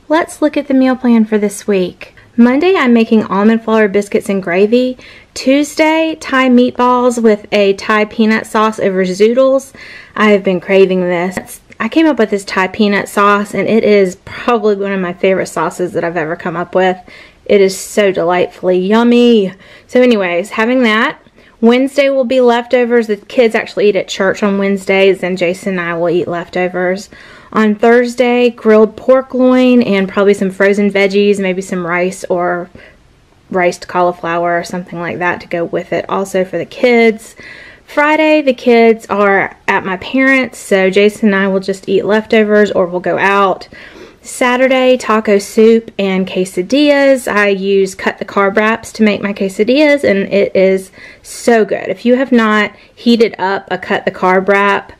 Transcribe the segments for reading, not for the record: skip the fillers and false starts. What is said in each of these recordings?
let's look at the meal plan for this week. Monday, I'm making almond flour biscuits and gravy. Tuesday, Thai meatballs with a Thai peanut sauce over zoodles. I have been craving this. I came up with this Thai peanut sauce, and it is probably one of my favorite sauces that I've ever come up with. It is so delightfully yummy. So anyways, having that. Wednesday will be leftovers. The kids actually eat at church on Wednesdays, and Jason and I will eat leftovers. On Thursday, grilled pork loin and probably some frozen veggies, maybe some rice or riced cauliflower or something like that to go with it also for the kids. Friday, the kids are at my parents', so Jason and I will just eat leftovers or we'll go out. Saturday, taco soup and quesadillas. I use cut the carb wraps to make my quesadillas, and it is so good. If you have not heated up a cut the carb wrap,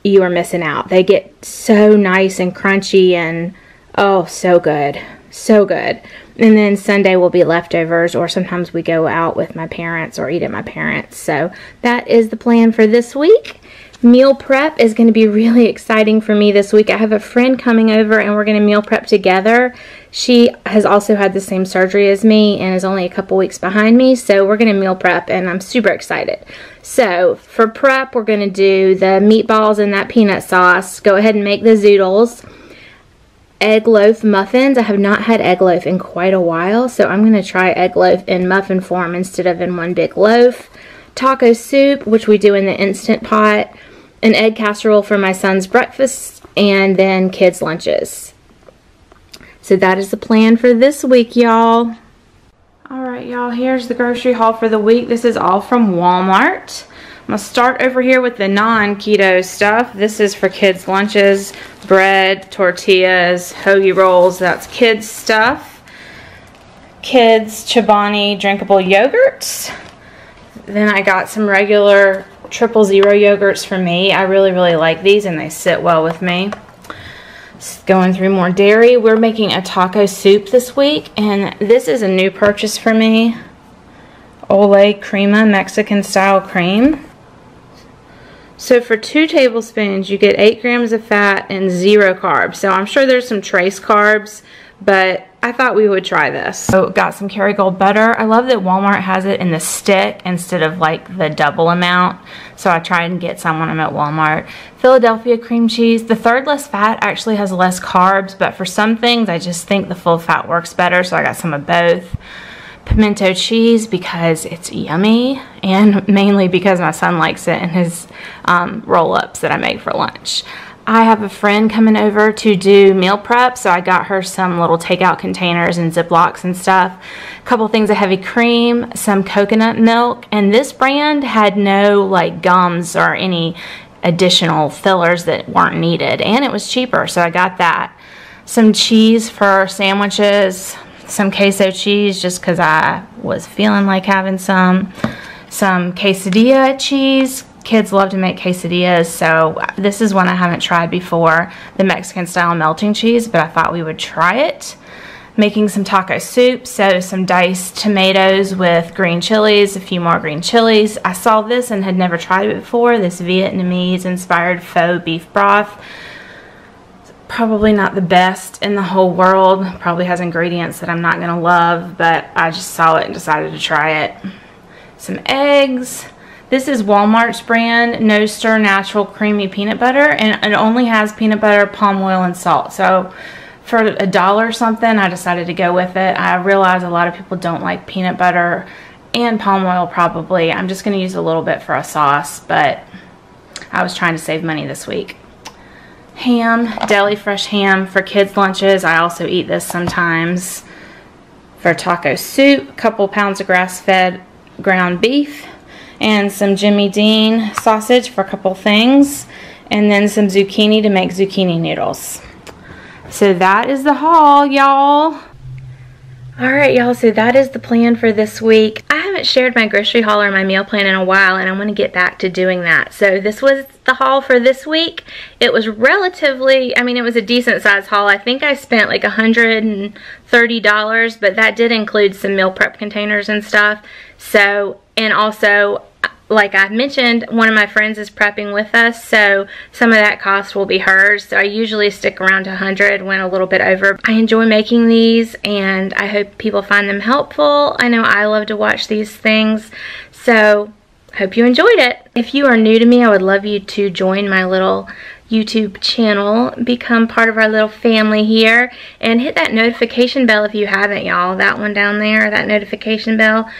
you are missing out. They get so nice and crunchy and oh, so good. So good. And then Sunday will be leftovers, or sometimes we go out with my parents or eat at my parents'. So that is the plan for this week. Meal prep is going to be really exciting for me this week. I have a friend coming over and we're going to meal prep together. She has also had the same surgery as me and is only a couple weeks behind me, so we're going to meal prep and I'm super excited. So for prep, we're going to do the meatballs and that peanut sauce. Go ahead and make the zoodles. Egg loaf muffins. I have not had egg loaf in quite a while, so I'm going to try egg loaf in muffin form instead of in one big loaf. Taco soup, which we do in the Instant Pot. An egg casserole for my son's breakfast, and then kids' lunches. So that is the plan for this week, y'all. Alright, y'all, here's the grocery haul for the week. This is all from Walmart. I'm going to start over here with the non-keto stuff. This is for kids' lunches. Bread, tortillas, hoagie rolls. That's kids' stuff. Kids' Chobani drinkable yogurts. Then I got some regular 000 yogurts for me. I really like these and they sit well with me. Just going through more dairy. We're making a taco soup this week, and this is a new purchase for me. Lowe Crema Mexican style cream. So for 2 tablespoons you get 8 grams of fat and 0 carbs. So I'm sure there's some trace carbs, but I thought we would try this. So got some Kerrygold butter. I love that Walmart has it in the stick instead of like the double amount. So I tried and get some when I'm at Walmart. Philadelphia cream cheese. The third less fat actually has less carbs, but for some things I just think the full fat works better, so I got some of both. Pimento cheese because it's yummy, and mainly because my son likes it in his roll-ups that I make for lunch. I have a friend coming over to do meal prep, so I got her some little takeout containers and Ziplocs and stuff. A couple things of heavy cream, some coconut milk, and this brand had no like gums or any additional fillers that weren't needed, and it was cheaper, so I got that. Some cheese for sandwiches, some queso cheese just because I was feeling like having some quesadilla cheese. Kids love to make quesadillas, so this is one I haven't tried before, the Mexican style melting cheese, but I thought we would try it. Making some taco soup, so some diced tomatoes with green chilies, a few more green chilies. I saw this and had never tried it before, this Vietnamese inspired faux beef broth. Probably not the best in the whole world, probably has ingredients that I'm not going to love, but I just saw it and decided to try it. Some eggs. This is Walmart's brand, No Stir Natural Creamy Peanut Butter, and it only has peanut butter, palm oil, and salt. So for $1 something, I decided to go with it. I realize a lot of people don't like peanut butter and palm oil probably. I'm just going to use a little bit for a sauce, but I was trying to save money this week. Ham, deli fresh ham for kids' lunches. I also eat this sometimes. For taco soup, a couple pounds of grass-fed ground beef, and some Jimmy Dean sausage for a couple things, and then some zucchini to make zucchini noodles. So that is the haul, y'all. Alright, y'all, so that is the plan for this week. I haven't shared my grocery haul or my meal plan in a while, and I'm going to get back to doing that. So this was the haul for this week. It was relatively, I mean, it was a decent size haul. I think I spent like $130, but that did include some meal prep containers and stuff. So, and also, like I mentioned, one of my friends is prepping with us, so some of that cost will be hers. So I usually stick around to 100, went a little bit over. I enjoy making these, and I hope people find them helpful. I know I love to watch these things, so hope you enjoyed it. If you are new to me, I would love you to join my little YouTube channel, become part of our little family here, and hit that notification bell if you haven't, y'all. That one down there, that notification bell.